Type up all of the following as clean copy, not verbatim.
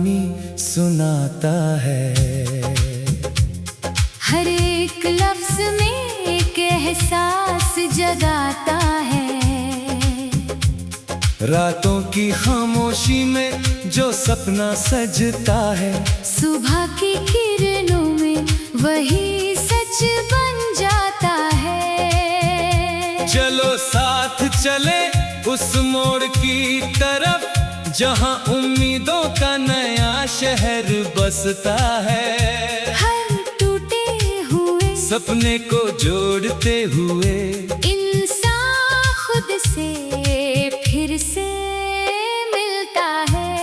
कहानी सुनाता है। हर एक लफ्ज में एक एहसास जगाता है। रातों की खामोशी में जो सपना सजता है, सुबह की किरणों में वही सच बन जाता है। चलो साथ चले उस मोड़ की तरफ, जहां उम्मीदों का नया शहर बसता है। हर टूटे हुए सपने को जोड़ते हुए इंसान खुद से फिर से मिलता है।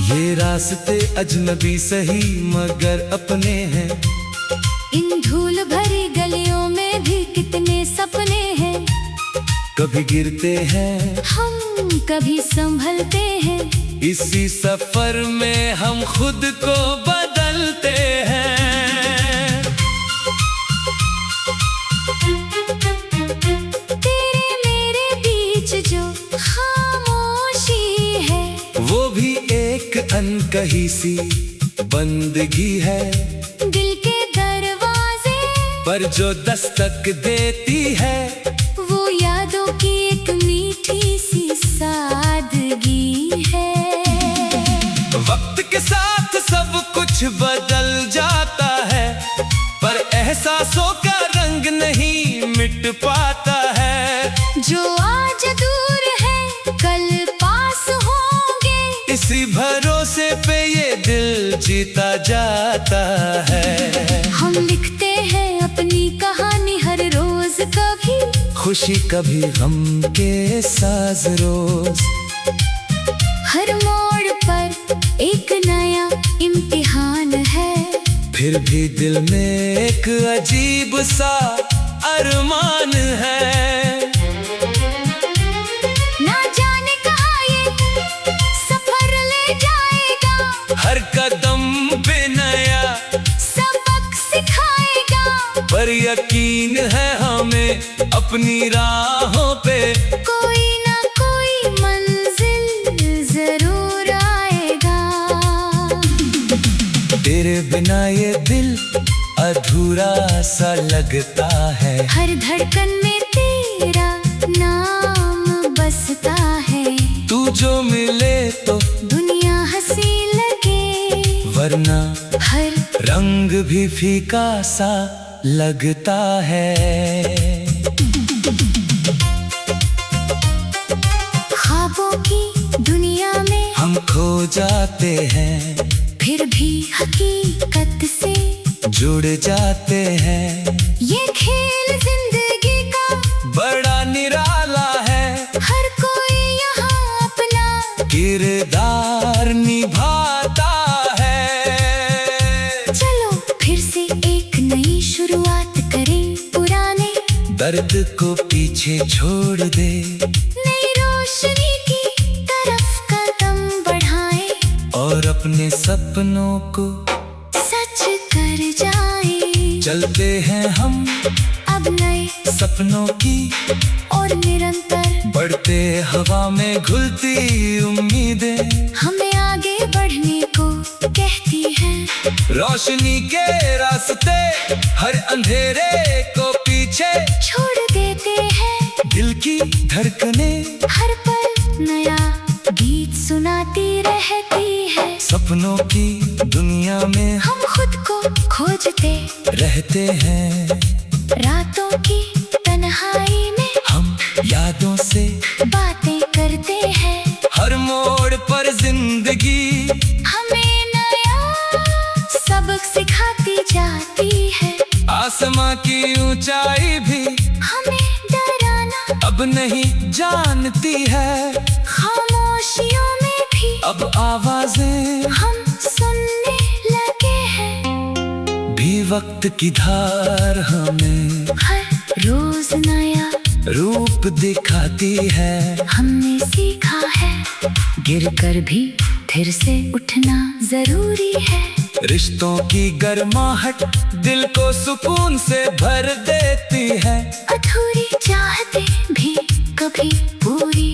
ये रास्ते अजनबी सही मगर अपने हैं। इन धूल भरी गलियों में भी कितने सपने हैं। कभी गिरते हैं हम कभी संभलते हैं। इसी सफर में हम खुद को बदलते हैं। तेरे मेरे बीच जो खामोशी है, वो भी एक अनकही सी बंदगी है। दिल के दरवाजे पर जो दस्तक देती है, वो यादों की एक मीठी सी सादगी है। वक्त के साथ सब कुछ बदल जाता है, पर एहसासों का रंग नहीं मिट पाता है। जो आज दूर है कल पास होंगे, इसी भरोसे पे ये दिल जीता जाता है। हम लिखते हैं अपनी कहानी हर रोज, कभी खुशी कभी गम के साज रोज। हर मोड़ पर एक नया इम्तिहान है। फिर भी दिल में एक अजीब सा अरमान है। ना जाने कहाँ ये सफर ले जाएगा, हर कदम पे नया सबक सिखाएगा। पर यकीन है हमें अपनी राहों पे कोई ना कोई मंजिल जरूर आएगा। तेरे बिना ये दिल अधूरा सा लगता है। हर धड़कन में तेरा नाम बसता है। तू जो मिले तो दुनिया हंसी लगे, वरना हर रंग भी फीका सा लगता है। ख्वाबों की दुनिया में हम खो जाते हैं, फिर भी हकीकत से जुड़ जाते हैं। ये खेल जिंदगी का बड़ा निराला है, हर कोई यहाँ अपना किरदार निभाता है। चलो फिर से एक नई शुरुआत करें, पुराने दर्द को पीछे छोड़ दे, नई रोशनी की तरफ कदम बढ़ाएं और अपने सपनों को सच कर जाएं। चलते हैं हम अब नए सपनों की और निरंतर बढ़ते हवा में घुलती उम्मीदें हमें आगे बढ़ने को कहती हैं। रोशनी के रास्ते हर अंधेरे को पीछे छोड़ देते हैं। दिल की धड़कने हर पल नया गीत सुनाती रहती है। सपनों की दुनिया में हम खुद को खोजते रहते हैं। रातों की तन्हाई में हम यादों से बातें करते हैं। हर मोड़ पर जिंदगी हमें नया सबक सिखाती जाती है। आसमां की ऊंचाई भी हमें डराना अब नहीं जानती है। खामोशियों में भी अब आवाजें हम सुनने लगे हैं। भी वक्त की धार हमें हर रोज नया रूप दिखाती है। हमने सीखा है, गिरकर भी फिर से उठना जरूरी है। रिश्तों की गर्माहट दिल को सुकून से भर देती है। अधूरी चाहते भी कब कभी पूरी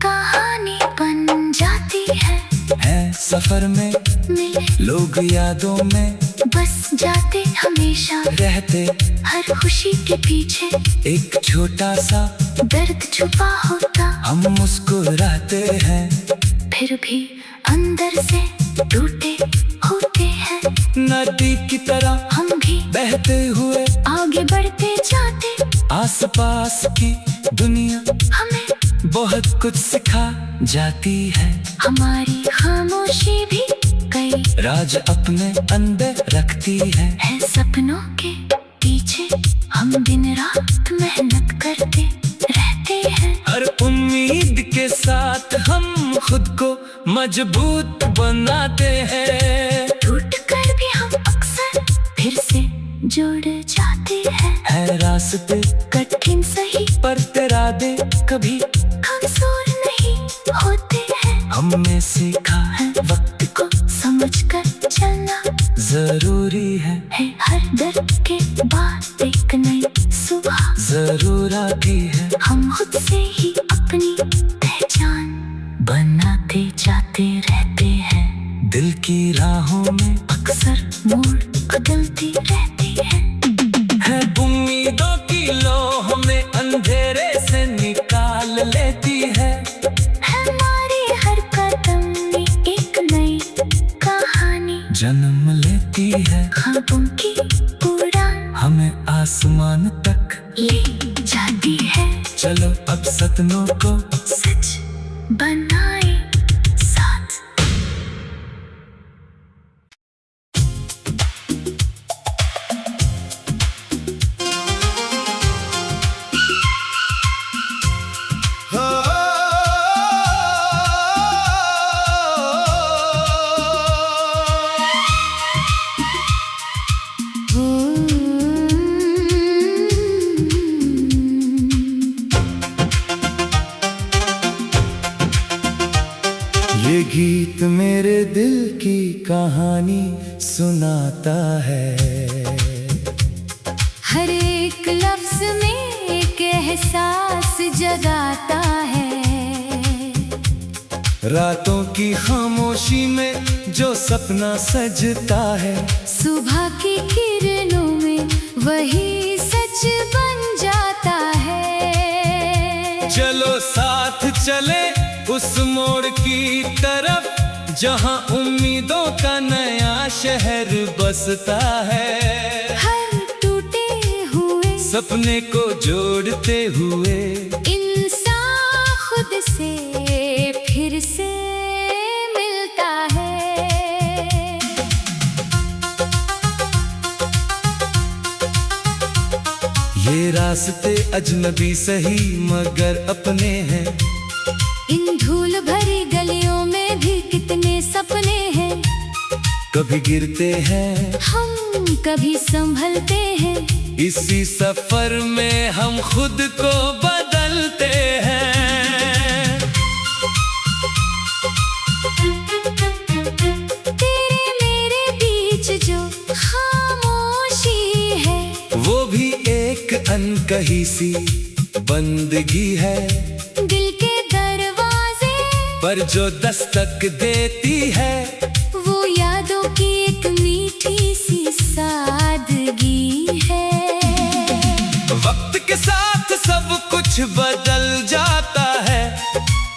कहानी बन जाती है। सफर में मिले लोग यादों में बस जाते हमेशा, रहते हर खुशी के पीछे एक छोटा सा दर्द छुपा होता। हम मुस्कुराते हैं फिर भी अंदर से टूटे होते हैं। नदी की तरह हम भी बहते हुए आगे बढ़ते जाते, आसपास की दुनिया हमें बहुत कुछ सिखा जाती है। हमारी खामोशी भी कई राज अपने अंदर रखती है। सपनों के पीछे हम दिन रात मेहनत करते रहते हैं। हर उम्मीद के साथ हम खुद को मजबूत बनाते हैं। टूट कर भी हम अक्सर फिर से जुड़ जाते हैं। है रास्ते कठिन सही पर तेरा दे कभी कमजोर नहीं होते हैं। हमने सीखा है वक्त को समझकर चलना जरूरी है। हर दर्द के बाद एक नई सुबह जरूर आती है। हम खुद से ही अपनी पहचान बनाते जाते रहते हैं। दिल की राहों में अक्सर मोड़ बदलती रहती है। उम्मीदों की लो हमें अंधेरे से निकाल लेती है। हमारी हर कदम में एक नई कहानी जन्म लेती है। ख्वाबों की उड़ान हमें आसमान तक ले जाती है। चलो अब सपनों को सच बनाए साथ। ये गीत मेरे दिल की कहानी सुनाता है। हर एक लफ्ज में एक एहसास जगाता है। रातों की खामोशी में जो सपना सजता है, सुबह की किरणों में वही सच बन जाता है। चलो साथ चले उस मोड़ की तरफ जहां उम्मीदों का नया शहर बसता है। हर टूटे हुए सपने को जोड़ते हुए इंसान खुद से फिर से मिलता है। ये रास्ते अजनबी सही मगर अपने हैं। इन धूल भरी गलियों में भी कितने सपने हैं। कभी गिरते हैं हम कभी संभलते हैं। इसी सफर में हम खुद को बदलते हैं। तेरे मेरे बीच जो खामोशी है, वो भी एक अनकही सी बंदगी है। दिल के दरवाजे पर जो दस्तक देती है, वो यादों की एक मीठी सी सादगी है। वक्त के साथ सब कुछ बदल जाता है,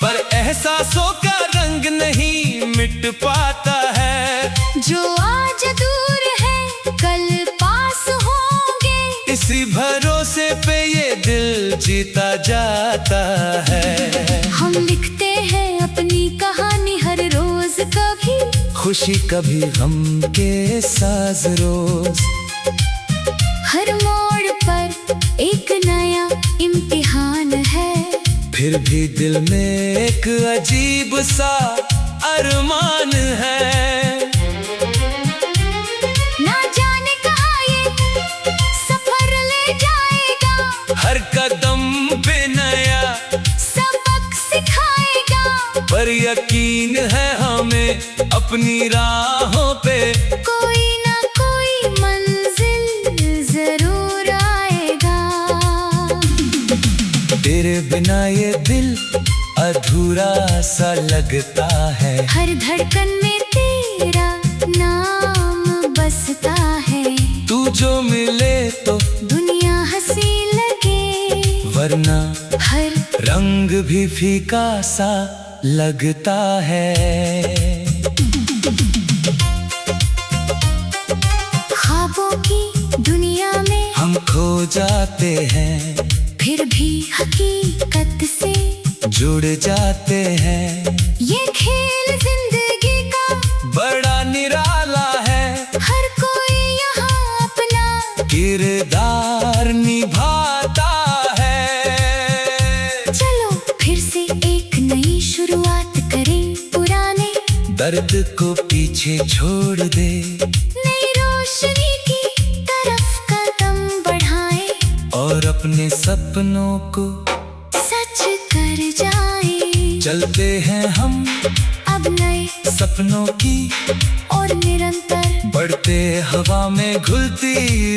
पर एहसासों का रंग नहीं मिट पाता है। जो आज दूर है कल पास होंगे, इसी भरोसे पे ये दिल जीता जाता है। हम लिखते हैं अपनी कहानी हर रोज, कभी खुशी कभी गम के साज रोज। हर मोड़ पर एक नया इम्तिहान है। फिर भी दिल में एक अजीब सा अरमान है। ना जाने कहाँ ये सफर ले जाएगा, हर कदम पे नया सबक सिखाएगा। पर यकीन है हमें अपनी राहों पे कोई ना कोई मंजिल जरूर आएगा। तेरे बिन बिना ये दिल अधूरा सा लगता है। हर धड़कन में तेरा नाम बसता है। तू जो मिले तो दुनिया हंसी लगे, वरना हर रंग भी फीका सा लगता है। ख्वाबों की दुनिया में हम खो जाते हैं, फिर भी हकीकत से जुड़ जाते हैं। ये खेल जिंदगी का बड़ा निराला है, हर कोई यहाँ अपना किरदार निभाता है। चलो फिर से एक नई शुरुआत करें, पुराने दर्द को पीछे छोड़ दे, नई रोशनी की तरफ कदम बढ़ाएं और अपने सपनों को सच कर जाए। चलते हैं हम अब नए सपनों की और निरंतर बढ़ते हवा में घुलती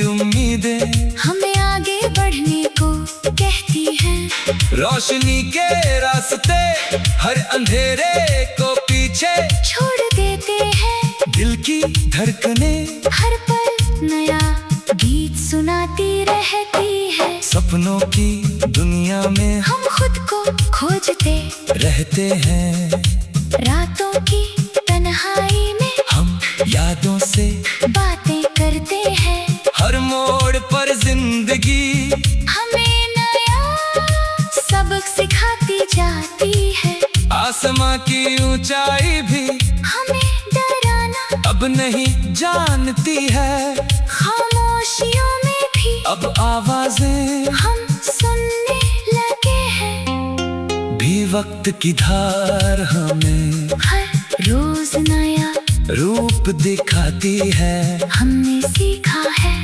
उम्मीदें हमें आगे बढ़ने को कहती हैं। रोशनी के रास्ते हर अंधेरे को पीछे छोड़ देते हैं, दिल की धड़कने हर पल नया गीत सुनाती रहती है। सपनों की दुनिया में हम खुद को खोजते रहते हैं। रातों की तन्हाई में हम यादों से बातें करते हैं। हर मोड़ पर जिंदगी हमें नया सबक सिखाती जाती है। आसमां की ऊंचाई भी हमें डराना अब नहीं जानती है। खामोशियों में भी अब आवाजें हम सुनने लगे हैं। भी वक्त की धार हमें हर रोज नया रूप दिखाती है। हमने सीखा है,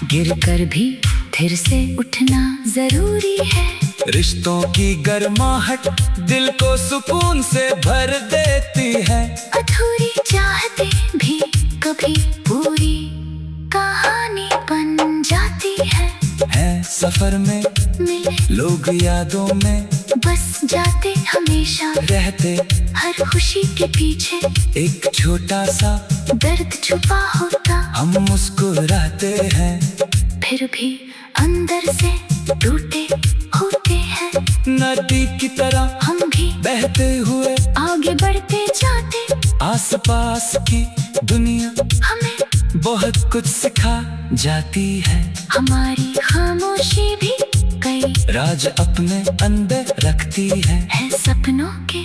गिरकर भी फिर से उठना जरूरी है। रिश्तों की गर्माहट दिल को सुकून से भर देती है। अधूरी चाहते भी कभी पूरी कहानी बन जाती है। सफर में मिले लोग यादों में बस जाते हमेशा, रहते हर खुशी के पीछे एक छोटा सा दर्द छुपा होता। हम मुस्कुराते हैं, फिर भी अंदर से टूटे होते हैं। नदी की तरह हम भी बहते हुए आगे बढ़ते जाते, आसपास की दुनिया हमें बहुत कुछ सिखा जाती है। हमारी खामोशी भी कई राज अपने अंदर रखती है। सपनों के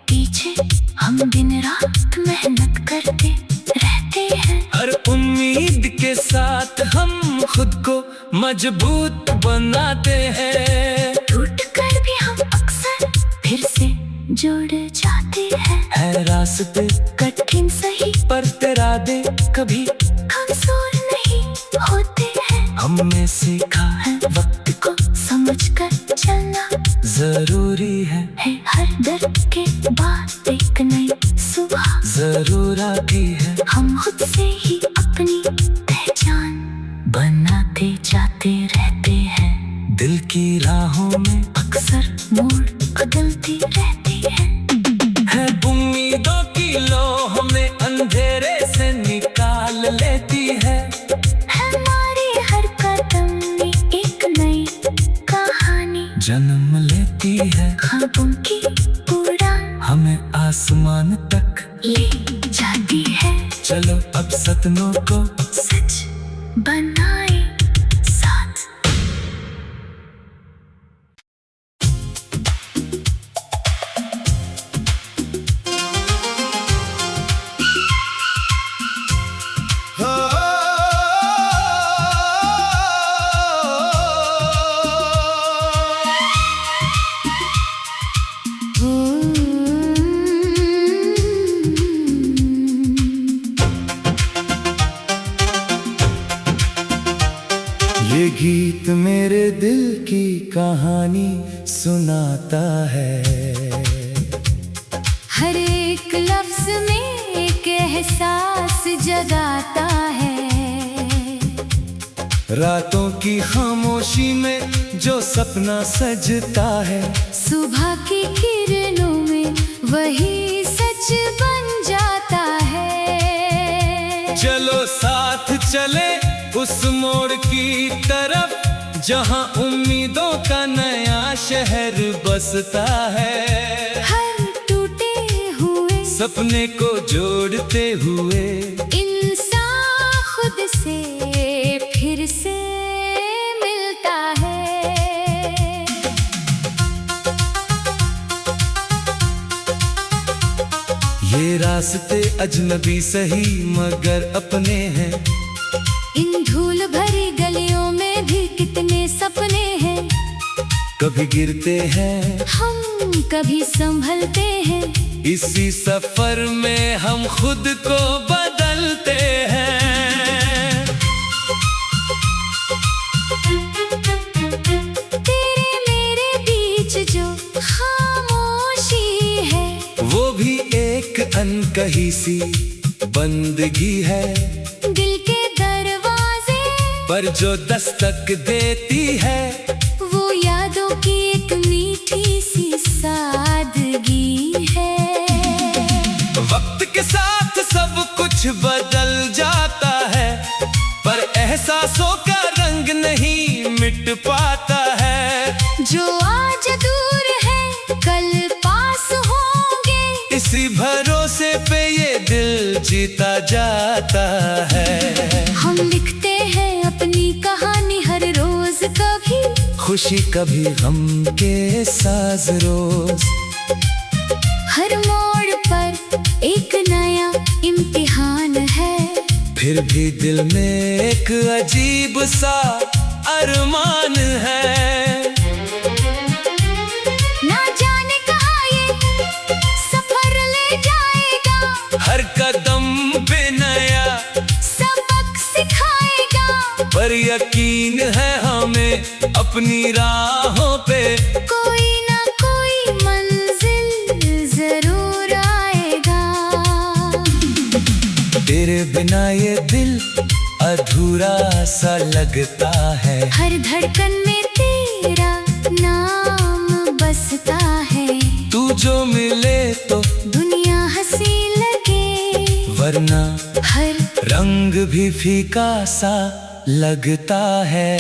पीछे हम दिन रात मेहनत करते रहते हैं। हर उम्मीद के साथ हम खुद को मजबूत बनाते हैं। टूट कर भी हम अक्सर फिर से जुड़ जाते हैं। है रास्ते कठिन सही पर तेरा दे कभी कमजोर नहीं होते हैं। हमने सीखा है वक्त को समझकर चलना जरूरी है। हर दर्द के बाद एक नई सुबह जरूर आती है। हम खुद से ही अपनी पहचान बनाते जाते रहते हैं। दिल की राहों में अक्सर मोड़ बदलती रहती है। उम्मीदों की लौह हमें अंधेरे से निकाल लेती है। हमारी हर कदम में एक नई कहानी जन्म लेती है। ख्वाबों की उड़ान हमें आसमान तक ले जाती है। चलो अब सपनों को सच बनाए साथ। ये गीत मेरे दिल की कहानी सुनाता है। हर एक लफ्ज में एक एहसास जगाता है। रातों की खामोशी में जो सपना सजता है, सुबह की किरणों में वही सच बन जाता है। चलो साथ चले उस मोड़ की तरफ, जहां उम्मीदों का नया शहर बसता है। हर टूटे हुए सपने को जोड़ते हुए इंसान खुद से फिर से मिलता है। ये रास्ते अजनबी सही मगर अपने हैं। इन धूल भरी गलियों में भी कितने सपने हैं। कभी गिरते हैं हम कभी संभलते हैं। इसी सफर में हम खुद को बदलते हैं। तेरे मेरे बीच जो खामोशी है, वो भी एक अनकही सी बंदगी है। दिल के दरवाजे पर जो दस्तक देती है, वो यादों की एक मीठी सी सादगी है। वक्त के साथ सब कुछ बदल जाता है, पर एहसासों का रंग नहीं मिट पाता है। जो आज दूर है कल पास होंगे, इसी भरोसे पे ये दिल जीता जाता है। हम लिखते हैं अपनी कहानी हर रोज, कभी खुशी कभी गम के साज रोज। हर मोड़ पर एक नया इम्तिहान है। फिर भी दिल में एक अजीब सा अरमान है। ना जाने कहाँ ये सफर ले जाएगा, हर कदम पे नया सबक सिखाएगा। पर यकीन है हमें अपनी राहों पे कोई ना कोई मंजिल जरूर आएगा। तेरे बिना ये दिल अधूरा सा लगता है। हर धड़कन में तेरा नाम बसता है। तू जो मिले तो दुनिया हंसी लगे, वरना हर रंग भी फीका सा लगता है।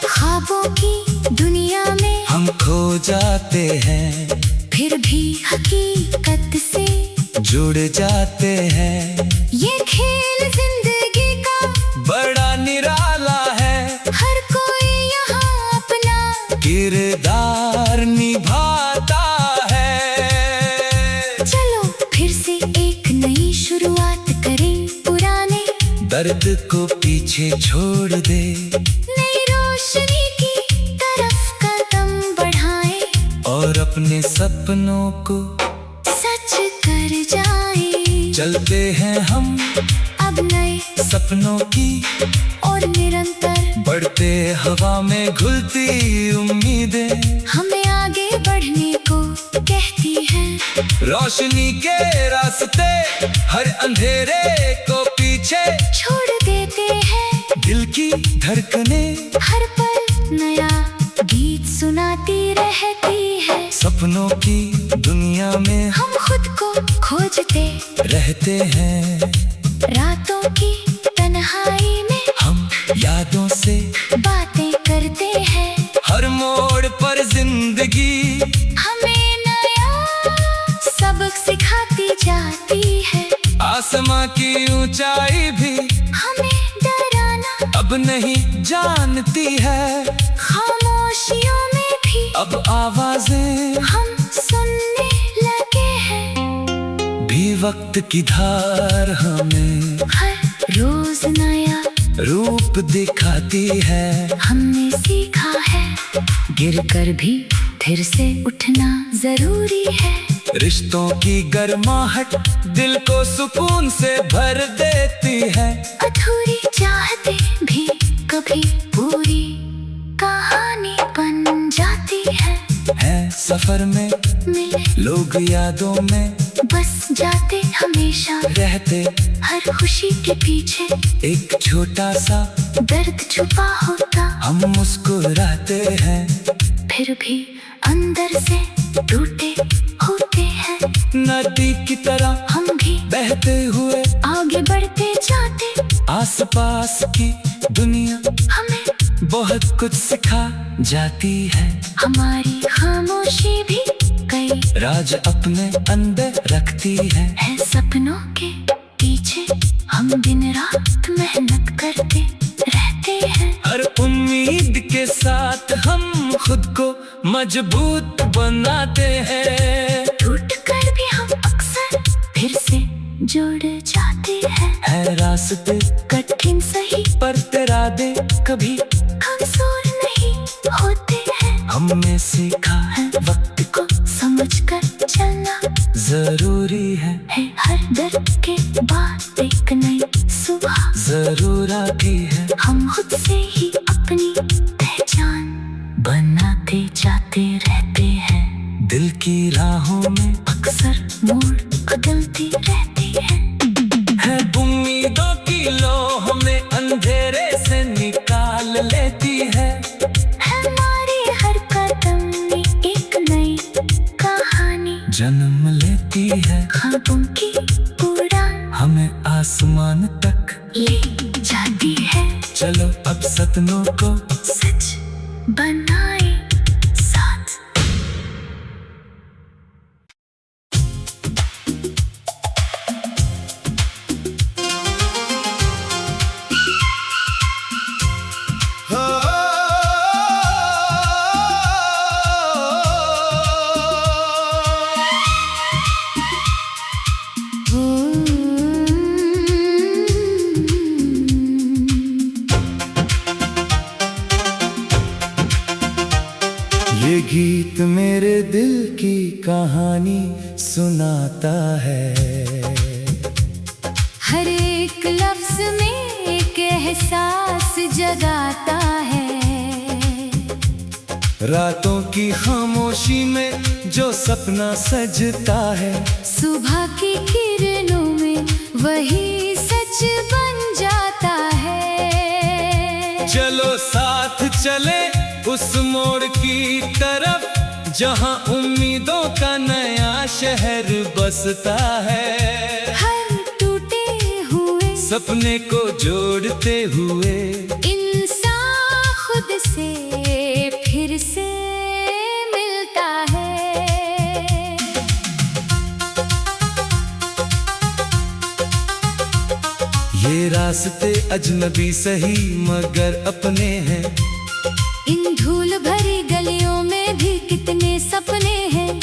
ख्वाबों की दुनिया में हम खो जाते हैं, फिर भी हकीकत से जुड़ जाते हैं। ये खेल जिंदगी का बड़ा निराला है, हर कोई यहाँ अपना किरदार निभाता है। चलो फिर से एक नई शुरुआत करें, पुराने दर्द को पीछे छोड़ दे, नई रोशनी की तरफ कदम बढ़ाएं और अपने सपनों को सच कर जाएं। चलते हैं हम अब नए सपनों की और निरंतर बढ़ते हवा में घुलती उम्मीदें हमें आगे बढ़ने को कहती हैं। रोशनी के रास्ते हर अंधेरे को पीछे छोड़ देते हैं। दिल की धड़कने हर पल नया गीत सुनाती रहती है। सपनों की दुनिया में हम खुद को खोजते रहते हैं। रातों की तन्हाई में हम यादों से बातें करते हैं। हर मोड़ पर जिंदगी हमें नया सबक सिखाती जाती है। आसमां की ऊंचाई भी हमें डराना अब नहीं जानती है। खामोशियों में भी अब आवाजें हम सुनने लगे हैं। भी वक्त की धार हमें हर रोज नया रूप दिखाती है। हमने सीखा है, गिरकर भी फिर से उठना जरूरी है। रिश्तों की गर्माहट दिल को सुकून से भर देती है। अधूरी चाहते भी कभी पूरी कहानी बन जाती है। सफर में मिले लोग यादों में बस जाते हमेशा रहते हर खुशी के पीछे एक छोटा सा दर्द छुपा होता, हम मुस्कुराते हैं फिर भी अंदर से टूटे होते हैं। नदी की तरह हम भी बहते हुए आगे बढ़ते जाते, आसपास की दुनिया हमें बहुत कुछ सिखा जाती है। हमारी खामोशी भी कई राज अपने अंदर रखती है सपनों के पीछे हम दिन रात मेहनत करते रहते हैं। हर उम्मीद के साथ हम खुद को मजबूत बनाते हैं। टूट कर भी हम अक्सर फिर से जुड़ जाते हैं। है रास्ते कठिन सही पर तेरा दे कभी कमजोर नहीं होते हैं। हमने सीखा है वक्त को समझकर चलना जरूरी है हर दर्द के बाद एक नई सुबह जरूर आती है। हम खुद से ही अपनी पहचान बनाते जाते रहते हैं। दिल की राहों में अक्सर मोड़ बदलती रहती है उम्मीदों की लौह में अंधेरे से निकाल लेती है। हमारी हर कदम में एक नई कहानी जन्म लेती है, ख्वाबों की उड़ान हमें आसमान तक ले जाती है। चलो अब सपनों को सच बनाए साथ। ये गीत मेरे दिल की कहानी सुनाता है। हर एक लफ्ज में एक एहसास जगाता है। रातों की खामोशी में जो सपना सजता है, सुबह की किरणों में वही सच बन जाता है। चलो साथ चले उस मोड़ की तरफ जहां उम्मीदों का नया शहर बसता है। हर टूटे हुए सपने को जोड़ते हुए इंसान खुद से फिर से मिलता है। ये रास्ते अजनबी सही मगर अपने हैं। इन धूल भरी गलियों में भी कितने सपने हैं।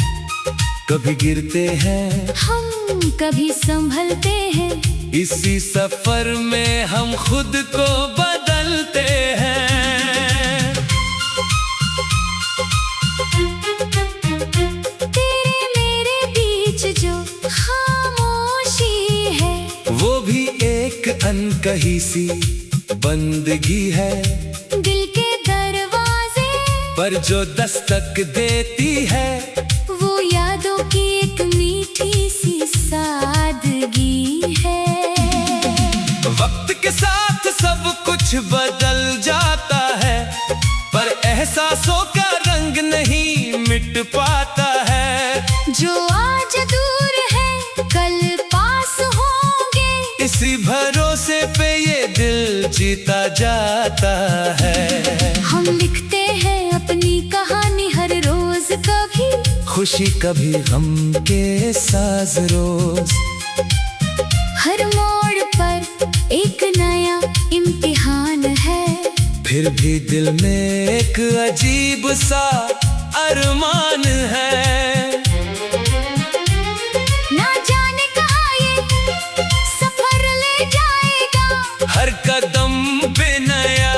कभी गिरते हैं हम कभी संभलते हैं। इसी सफर में हम खुद को बदलते हैं। तेरे मेरे बीच जो खामोशी है, वो भी एक अनकही सी बंदगी है। दिल के दरवाजे पर जो दस्तक देती है, वो यादों की एक मीठी सी सादगी है। वक्त के साथ सब कुछ बदल जाता है, पर एहसासों का रंग नहीं मिट पाता है। जो आज दूर है कल पास होंगे, इसी भरोसे पे ये दिल जीता जाता है। हम लिखते हैं अपनी कहानी हर रोज, कभी खुशी कभी गम के साज रोज। हर मोड़ पर एक नया इम्तिहान है। फिर भी दिल में एक अजीब सा अरमान है। ना जाने कहाँ ये सफर ले जाएगा, हर कदम पे नया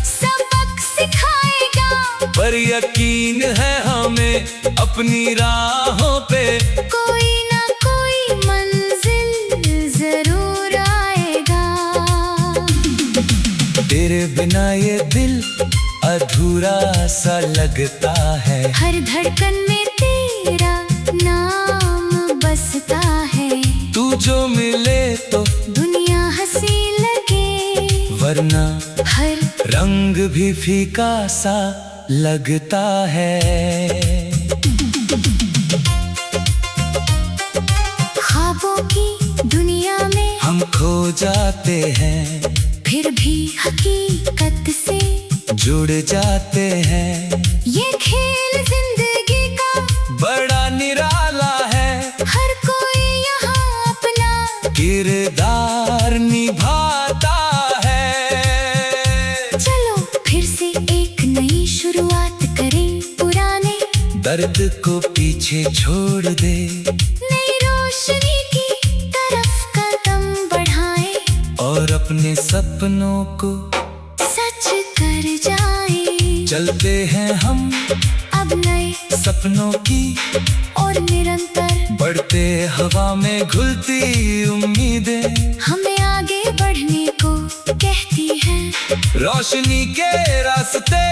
सबक सिखाएगा। पर यकीन है हमें अपनी राहों पे कोई ना कोई मंजिल जरूर आएगा। तेरे बिना ये दिल अधूरा सा लगता है। हर धड़कन में तेरा नाम बसता जो मिले तो दुनिया हंसी लगे, वरना हर रंग भी फीका सा लगता है। ख्वाबों की दुनिया में हम खो जाते हैं, फिर भी हकीकत से जुड़ जाते हैं। ये खेल जिंदगी का बड़ा निराला है, हर कोई यहाँ अपना किरदार निभाता है। चलो फिर से एक नई शुरुआत करें, पुराने दर्द को पीछे छोड़ दे, नई रोशनी की तरफ कदम बढ़ाएं और अपने सपनों को सच कर जाएं। चलते हैं हम अब नए सपनों की और निरंतर बढ़ते हवा में घुलती उम्मीदें हमें आगे बढ़ने को कहती हैं। रोशनी के रास्ते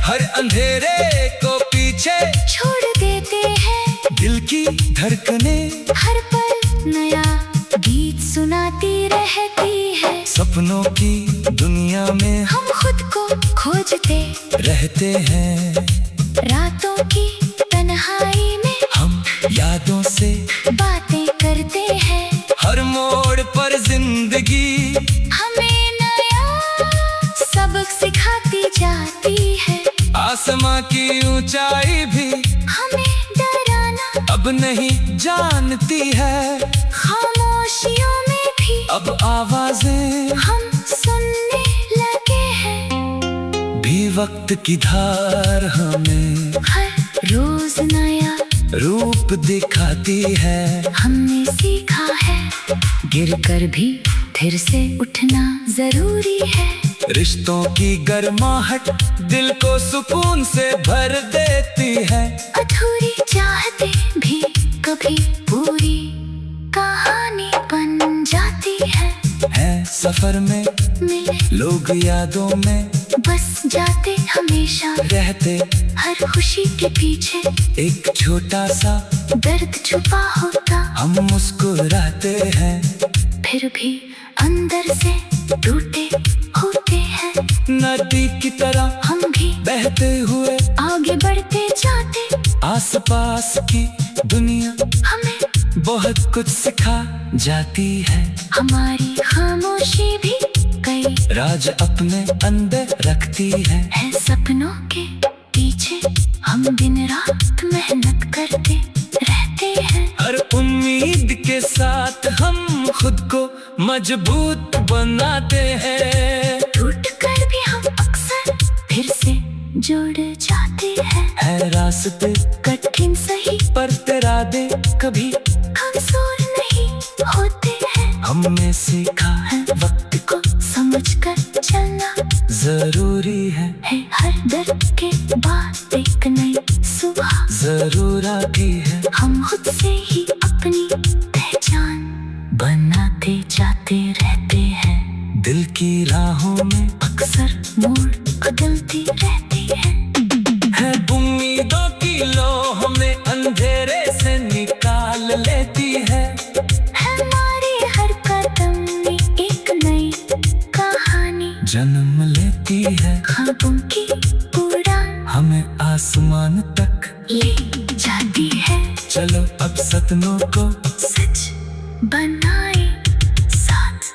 हर अंधेरे को पीछे छोड़ देते हैं, दिल की धड़कने हर पल नया गीत सुनाती रहती है। सपनों की दुनिया में हम खुद को खोजते रहते हैं, रातों की तन्हाई में हम यादों से बातें करते हैं। हर मोड़ पर जिंदगी हमें नया सबक सिखाती जाती है, आसमां की ऊंचाई भी हमें डराना अब नहीं जानती है। खामोशियों में भी अब आवाजें हम सुनने लगे हैं, भी वक्त की धार हमें हर रोज नया रूप दिखाती है। हमने सीखा है, गिरकर भी फिर से उठना जरूरी है। रिश्तों की गर्माहट दिल को सुकून से भर देती है। अधूरी चाहते भी कभी पूरी कहानी बन जाती है। सफर में मिले लोग यादों में बस जाते हमेशा, रहते हर खुशी के पीछे एक छोटा सा दर्द छुपा होता। हम मुस्कुराते हैं, फिर भी अंदर से टूटे होते हैं। नदी की तरह हम भी बहते हुए आगे बढ़ते जाते, आसपास की दुनिया हमें बहुत कुछ सिखा जाती है। हमारी खामोशी भी कई राज अपने अंदर रखती है। सपनों के पीछे हम दिन रात मेहनत करते रहते हैं। हर उम्मीद के साथ हम खुद को मजबूत बनाते हैं। टूट कर भी हम अक्सर फिर से जुड़ जाते हैं। है रास्ते कठिन सही पर तेरा दे कभी कमजोर नहीं होते हैं। हमने सीखा है वक्त को समझकर चलना जरूरी है। हर दर्द के बाद एक नई सुबह जरूर आती है। हम खुद से ही अपनी पहचान बनाते जाते रहते हैं। दिल की राहों में अक्सर मोड़ बदलती रहती है। उम्मीदों की लो हमें अंधेरे से निकाल लेती है। हमारी हर कदम में एक नई कहानी जन्म लेती है। ख्वाबों की उड़ान हमें आसमान तक ले जाती है। चलो अब सपनों को सच बनाए साथ।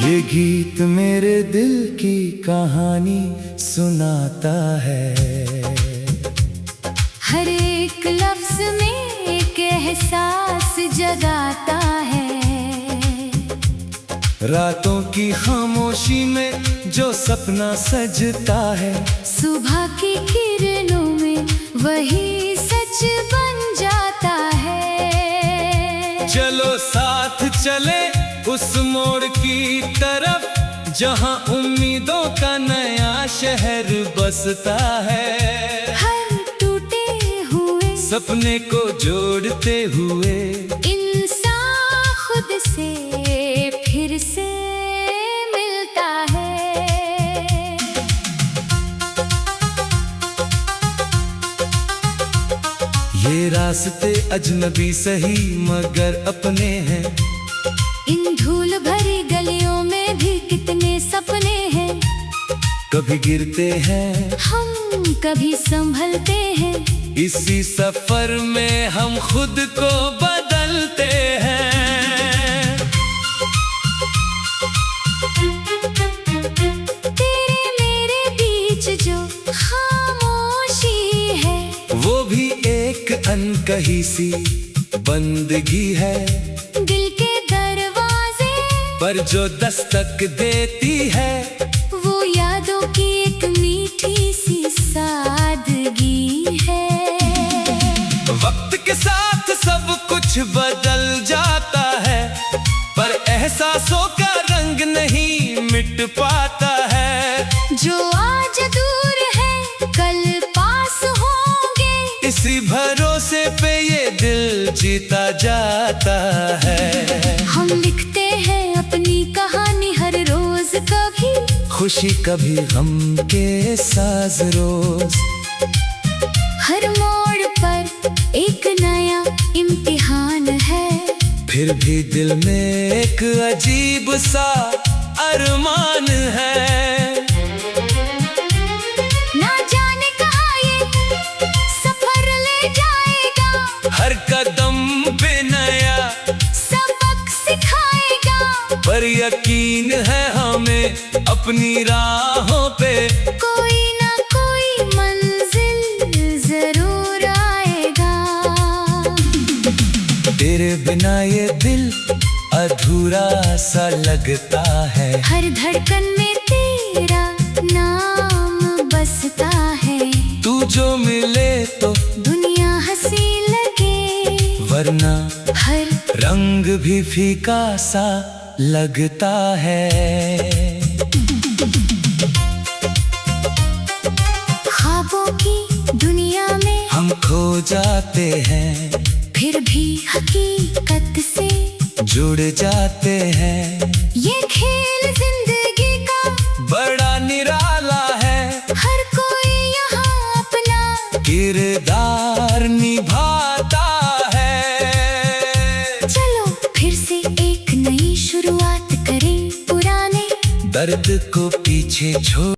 ये गीत मेरे दिल की कहानी सुनाता है। हर एक लफ्ज में एक एहसास जगाता है। रातों की खामोशी में जो सपना सजता है, सुबह की किरणों में वही सच बन जाता है। चलो साथ चले उस मोड़ की तरफ जहां उम्मीदों का नया शहर बसता है। हर टूटे हुए सपने को जोड़ते हुए इंसान खुद से फिर से मिलता है। ये रास्ते अजनबी सही मगर अपने हैं। इन धूल भरी गलियों में भी कितने सपने हैं। कभी गिरते हैं हम कभी संभलते हैं। इसी सफर में हम खुद को बदलते हैं। तेरे मेरे बीच जो खामोशी है वो भी एक अनकही सी बंदगी है। दिल के दरवाजे पर जो दस्तक देती है वो यादों की एक मीठी सी सादगी है। वक्त के साथ सब कुछ बदल जाता है पर एहसासों का रंग नहीं मिट पाता है। जो आज दूर है कल पास होंगे। इसी भरोसे पे ये दिल जीता जाता है। हम लिखते हैं अपनी कहानी हर रोज, कभी खुशी कभी गम के साज रोज। हर मोड़ पर एक नया इम्तिहान है। फिर भी दिल में एक अजीब सा अरमान है। ना जाने कहाँ ये सफर ले जाएगा। हर कदम पे नया सबक सिखाएगा। पर यकीन है हमें अपनी राहों पे कोई ना कोई मंजिल जरूर आएगा। तेरे बिना ये दिल अधूरा सा लगता है। हर धड़कन में तेरा नाम बसता है। तू जो मिले तो दुनिया हंसी लगे वरना हर रंग भी फीका सा लगता है। ख्वाबों की दुनिया में हम खो जाते हैं फिर भी हकीकत से जुड़ जाते हैं। ये खेल जिंदगी का बड़ा निराला है। हर कोई यहाँ अपना किरदार निभाता है। चलो फिर से एक नई शुरुआत करें। पुराने दर्द को पीछे छोड़